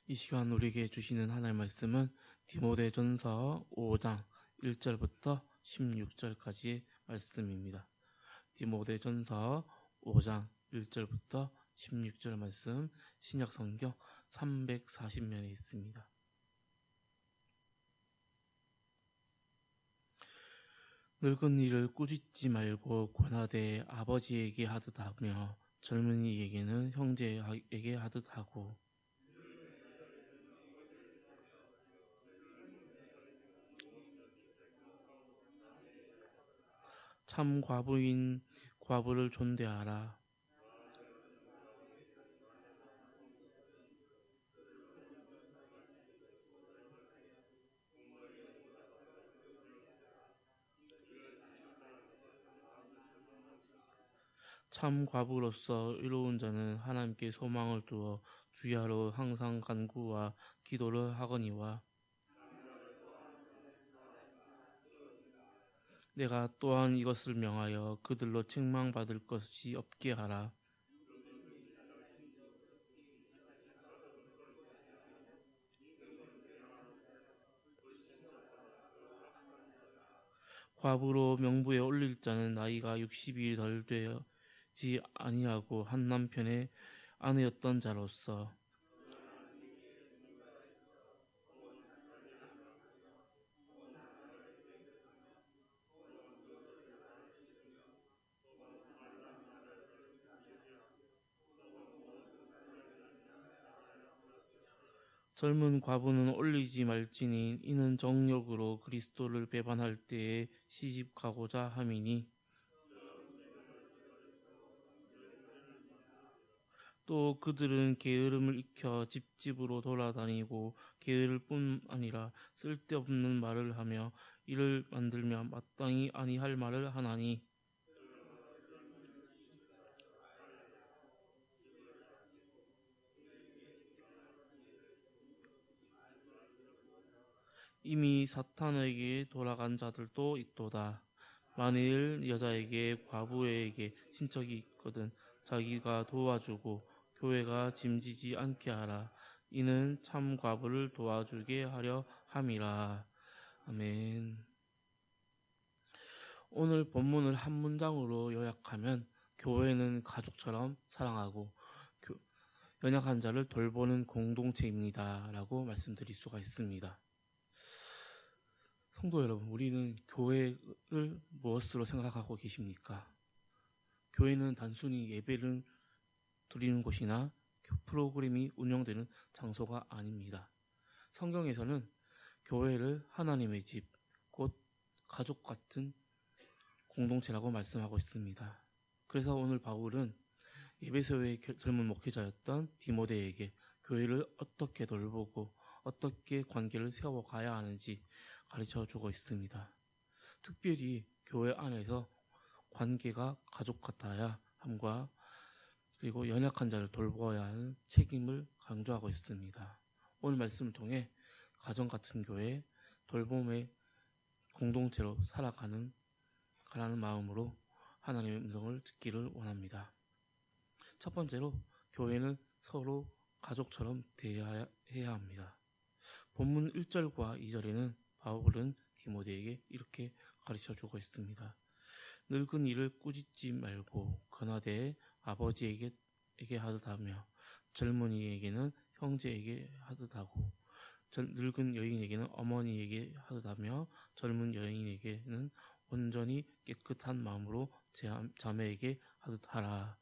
이 시간 우리에게 주시는 하나님의 말씀은 디모데전서 5장 1절부터 16절까지의 말씀입니다. 디모데전서 5장 1절부터 16절 말씀, 신약성경 340면에 있습니다. 늙은 이를 꾸짖지 말고 권하되 아버지에게 하듯 하며 젊은이에게는 형제에게 하듯 하고, 참 과부인 과부를 존대하라. 참 과부로서 의로운 자는 하나님께 소망을 두어 주야로 항상 간구와 기도를 하거니와, 내가 또한 이것을 명하여 그들로 책망받을 것이 없게 하라. 과부로 명부에 올릴 자는 나이가 60이 덜 되지 아니하고 한 남편의 아내였던 자로서 젊은 과부는 올리지 말지니 이는 정욕으로 그리스도를 배반할 때에 시집가고자 함이니, 또 그들은 게으름을 익혀 집집으로 돌아다니고 게으를 뿐 아니라 쓸데없는 말을 하며 이를 만들며 마땅히 아니할 말을 하나니, 이미 사탄에게 돌아간 자들도 있도다. 만일 여자에게 과부에게 친척이 있거든 자기가 도와주고 교회가 짐지지 않게 하라. 이는 참 과부를 도와주게 하려 함이라. 아멘. 오늘 본문을 한 문장으로 요약하면 교회는 가족처럼 사랑하고 연약한 자를 돌보는 공동체입니다 라고 말씀드릴 수가 있습니다. 성도 여러분, 우리는 교회를 무엇으로 생각하고 계십니까? 교회는 단순히 예배를 드리는 곳이나 프로그램이 운영되는 장소가 아닙니다. 성경에서는 교회를 하나님의 집, 곧 가족 같은 공동체라고 말씀하고 있습니다. 그래서 오늘 바울은 에베소의 젊은 목회자였던 디모데에게 교회를 어떻게 돌보고 어떻게 관계를 세워가야 하는지 가르쳐주고 있습니다. 특별히 교회 안에서 관계가 가족 같아야 함과 그리고 연약한 자를 돌보아야 하는 책임을 강조하고 있습니다. 오늘 말씀을 통해 가정 같은 교회, 돌봄의 공동체로 살아가는 마음으로 하나님의 음성을 듣기를 원합니다. 첫 번째로 교회는 서로 가족처럼 대해야 합니다. 본문 1절과 2절에는 바울은 디모데에게 이렇게 가르쳐주고 있습니다. 늙은 이를 꾸짖지 말고 권하되 아버지에게 하듯 하며 젊은이에게는 형제에게 하듯 하고 늙은 여인에게는 어머니에게 하듯 하며 젊은 여인에게는 온전히 깨끗한 마음으로 자매에게 하듯 하라.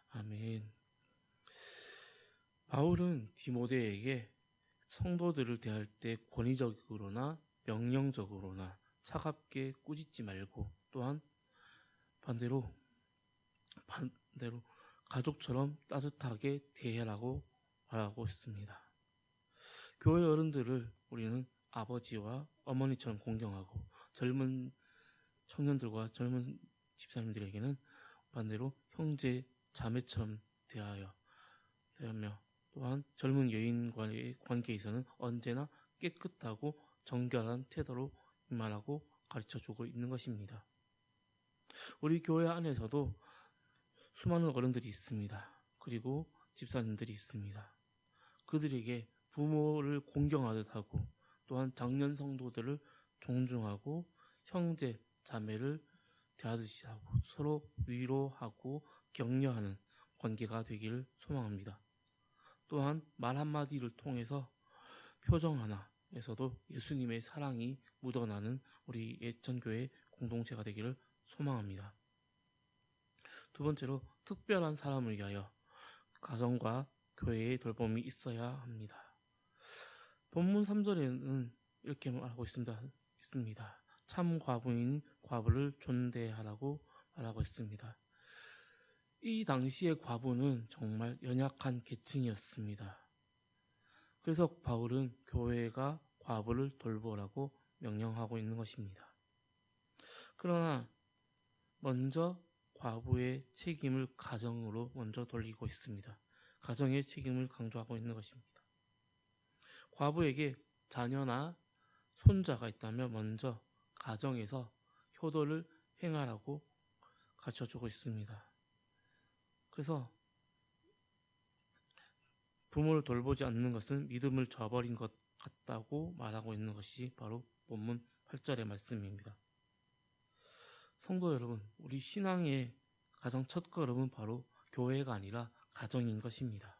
아멘. 바울은 디모데에게 성도들을 대할 때 권위적으로나 명령적으로나 차갑게 꾸짖지 말고 또한 반대로 가족처럼 따뜻하게 대해라고 말하고 있습니다. 교회 어른들을 우리는 아버지와 어머니처럼 공경하고 젊은 청년들과 젊은 집사님들에게는 반대로 형제, 자매처럼 대하며 또한 젊은 여인과의 관계에서는 언제나 깨끗하고 정결한 태도로 임하라고 가르쳐주고 있는 것입니다. 우리 교회 안에서도 수많은 어른들이 있습니다. 그리고 집사님들이 있습니다. 그들에게 부모를 공경하듯 하고 또한 장년 성도들을 존중하고 형제 자매를 대하듯이 하고 서로 위로하고 격려하는 관계가 되기를 소망합니다. 또한 말 한마디를 통해서 표정 하나에서도 예수님의 사랑이 묻어나는 우리 예천교회 공동체가 되기를 소망합니다. 두 번째로 특별한 사람을 위하여 가정과 교회의 돌봄이 있어야 합니다. 본문 3절에는 이렇게 말하고 있습니다. 참 과부인 과부를 존대하라고 말하고 있습니다. 이 당시의 과부는 정말 연약한 계층이었습니다. 그래서 바울은 교회가 과부를 돌보라고 명령하고 있는 것입니다. 그러나 먼저 과부의 책임을 가정으로 먼저 돌리고 있습니다. 가정의 책임을 강조하고 있는 것입니다. 과부에게 자녀나 손자가 있다면 먼저 가정에서 효도를 행하라고 가르쳐주고 있습니다. 그래서 부모를 돌보지 않는 것은 믿음을 저버린 것 같다고 말하고 있는 것이 바로 본문 8절의 말씀입니다. 성도 여러분, 우리 신앙의 가장 첫 걸음은 바로 교회가 아니라 가정인 것입니다.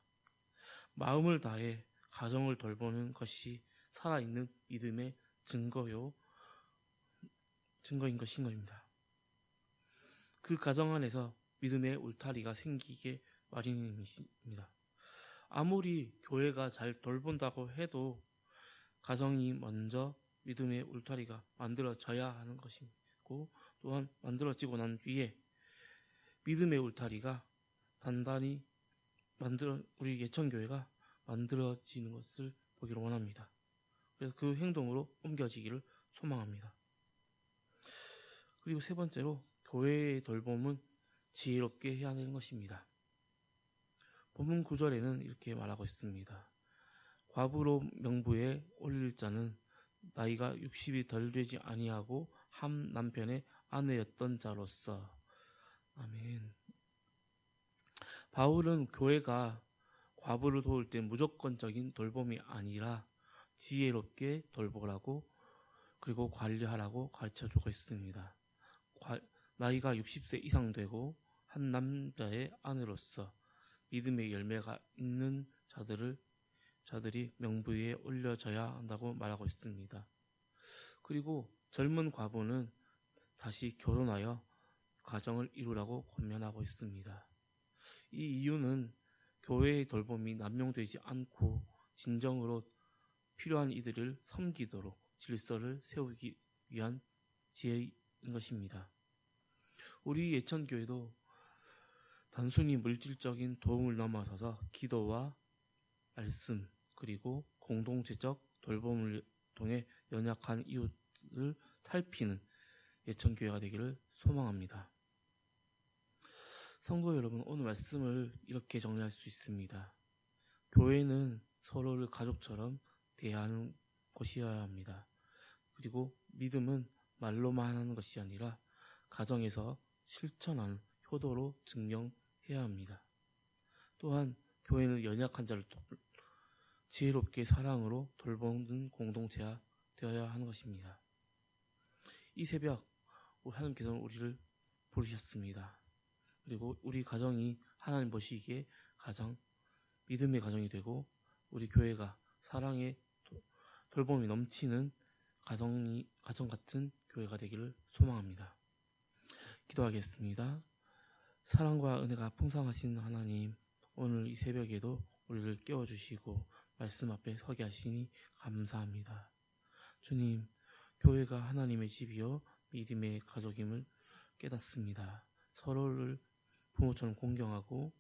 마음을 다해 가정을 돌보는 것이 살아있는 믿음의 증거인 것입니다. 그 가정 안에서 믿음의 울타리가 생기게 마련입니다. 아무리 교회가 잘 돌본다고 해도 가정이 먼저 믿음의 울타리가 만들어져야 하는 것이고 또한 만들어지고 난 뒤에 믿음의 울타리가 단단히 우리 예천교회가 만들어지는 것을 보기를 원합니다. 그래서 그 행동으로 옮겨지기를 소망합니다. 그리고 세 번째로 교회의 돌봄은 지혜롭게 해야 하는 것입니다. 본문 9절에는 이렇게 말하고 있습니다. 과부로 명부에 올릴 자는 나이가 60이 덜 되지 아니하고 한 남편의 아내였던 자로서. 아멘. 바울은 교회가 과부를 도울 때 무조건적인 돌봄이 아니라 지혜롭게 돌보라고 그리고 관리하라고 가르쳐주고 있습니다. 나이가 60세 이상 되고 한 남자의 아내로서 믿음의 열매가 있는 자들이 명부에 올려져야 한다고 말하고 있습니다. 그리고 젊은 과부는 다시 결혼하여 가정을 이루라고 권면하고 있습니다. 이 이유는 교회의 돌봄이 남용되지 않고 진정으로 필요한 이들을 섬기도록 질서를 세우기 위한 지혜인 것입니다. 우리 예천교회도 단순히 물질적인 도움을 넘어서서 기도와 말씀 그리고 공동체적 돌봄을 통해 연약한 이웃을 살피는 예천교회가 되기를 소망합니다. 성도 여러분, 오늘 말씀을 이렇게 정리할 수 있습니다. 교회는 서로를 가족처럼 대하는 곳이어야 합니다. 그리고 믿음은 말로만 하는 것이 아니라 가정에서 실천하는 효도로 증명해야 합니다. 또한 교회는 연약한 자를 지혜롭게 사랑으로 돌보는 공동체가 되어야 하는 것입니다. 이 새벽 하나님께서는 우리를 부르셨습니다. 그리고 우리 가정이 하나님 보시기에 가장 믿음의 가정이 되고 우리 교회가 사랑의 돌봄이 넘치는 가정 같은 교회가 되기를 소망합니다. 기도하겠습니다. 사랑과 은혜가 풍성하신 하나님, 오늘 이 새벽에도 우리를 깨워주시고 말씀 앞에 서게 하시니 감사합니다. 주님, 교회가 하나님의 집이요 믿음의 가족임을 깨닫습니다. 서로를 부모처럼 공경하고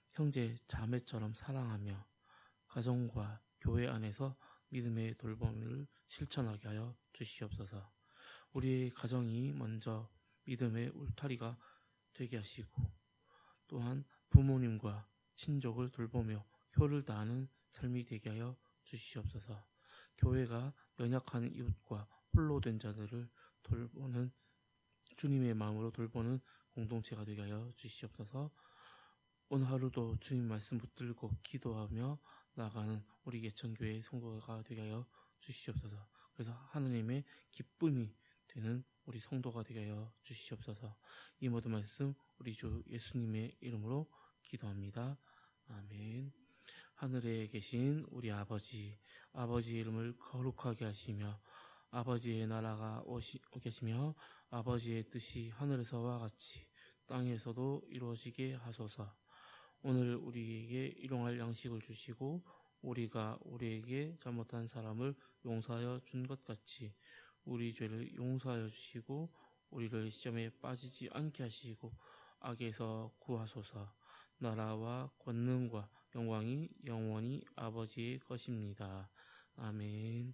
형제 자매처럼 사랑하며 가정과 교회 안에서 믿음의 돌봄을 실천하게 하여 주시옵소서. 우리의 가정이 먼저 믿음의 울타리가 되게 하시고 또한 부모님과 친족을 돌보며 효를 다하는 삶이 되게 하여 주시옵소서. 교회가 연약한 이웃과 홀로 된 자들을 돌보는 주님의 마음으로 돌보는 공동체가 되게 하여 주시옵소서. 오늘 하루도 주님 말씀 붙들고 기도하며 나가는 우리 예천교회 성도가 되게 하여 주시옵소서. 그래서 하느님의 기쁨이 되는 우리 성도가 되게 하여 주시옵소서. 이 모든 말씀 우리 주 예수님의 이름으로 기도합니다. 아멘. 하늘에 계신 우리 아버지, 아버지의 이름을 거룩하게 하시며 아버지의 나라가 오시며 아버지의 뜻이 하늘에서와 같이 땅에서도 이루어지게 하소서. 오늘 우리에게 일용할 양식을 주시고 우리가 우리에게 잘못한 사람을 용서하여 준 것 같이 우리 죄를 용서하여 주시고 우리를 시험에 빠지지 않게 하시고 악에서 구하소서. 나라와 권능과 영광이 영원히 아버지의 것입니다. 아멘.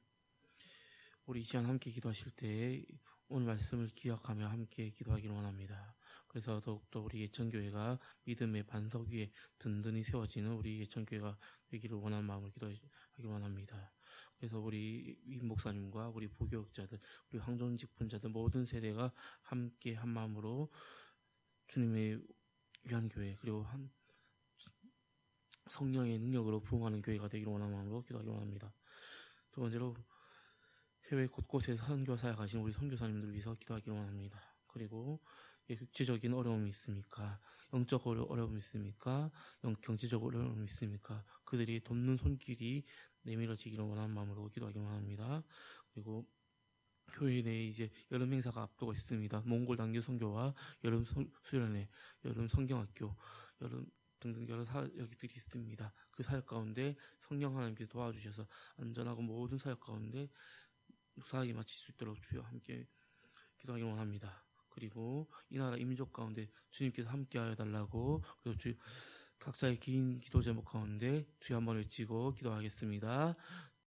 우리 이 시간 함께 기도하실 때 오늘 말씀을 기억하며 함께 기도하기를 원합니다. 그래서 더욱더 우리 예천교회가 믿음의 반석 위에 든든히 세워지는 우리 예천교회가 되기를 원하는 마음을 기도하기를 원합니다. 그래서 우리 임 목사님과 우리 부교육자들, 우리 황존직 분자들 모든 세대가 함께 한 마음으로 주님의 위한 교회, 그리고 성령의 능력으로 부흥하는 교회가 되기를 원하는 마음으로 기도하기를 원합니다. 두 번째로 해외 곳곳에 선교 사역하신 우리 선교사님들 위해서 기도하기를 원합니다. 그리고 육체적인 어려움이 있습니까? 영적 어려움이 있습니까? 경제적 어려움이 있습니까? 그들이 돕는 손길이 내밀어지기를 원하는 마음으로 기도하기를 원합니다. 그리고 교회 내에 이제 여름 행사가 앞두고 있습니다. 몽골 단교 선교와 여름 수련회, 여름 성경학교, 여름 등등 여러 사역들이 있습니다. 그 사역 가운데 성령 하나님께서 도와주셔서 안전하고 모든 사역 가운데 무사하게 마칠 수 있도록 주여 함께 기도하기 원합니다. 그리고 이 나라 이민족 가운데 주님께서 함께하여 달라고, 그리고 각자의 긴 기도 제목 가운데 주여 한번 외치고 기도하겠습니다.